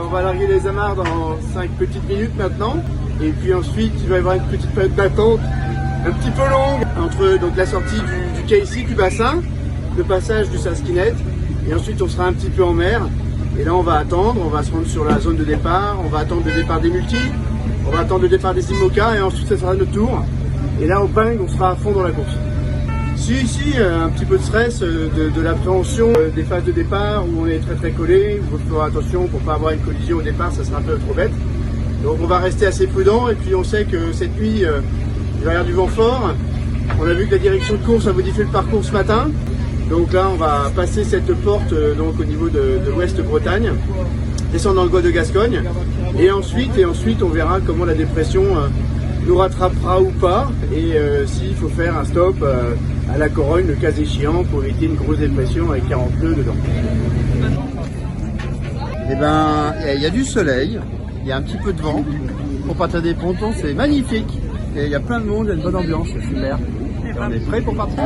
on va larguer les amarres dans 5 petites minutes maintenant. Et puis ensuite, il va y avoir une petite période d'attente un petit peu longue entre donc, la sortie du quai ici, du bassin, le passage du Saskinet. Et ensuite, on sera un petit peu en mer. Et là, on va attendre, on va se rendre sur la zone de départ, on va attendre le départ des multis, on va attendre le départ des IMOCA et ensuite, ça sera notre tour. Et là, au Ping, on sera à fond dans la course. Si, un petit peu de stress, de l'appréhension des phases de départ où on est très collé, il faut faire attention pour ne pas avoir une collision au départ, ça sera un peu trop bête. Donc on va rester assez prudent et puis on sait que cette nuit, il va y avoir du vent fort. On a vu que la direction de course a modifié le parcours ce matin. Donc là, on va passer cette porte donc au niveau de l'Ouest-Bretagne, descendre dans le golfe de Gascogne et ensuite on verra comment la dépression nous rattrapera ou pas et s'il faut faire un stop à la Corogne le cas échéant pour éviter une grosse dépression avec 40 pneus dedans. Eh ben, il y a du soleil, il y a un petit peu de vent. Pour partir des pontons, c'est magnifique. Et il y a plein de monde, il y a une bonne ambiance, c'est super. Et on est prêt pour partir.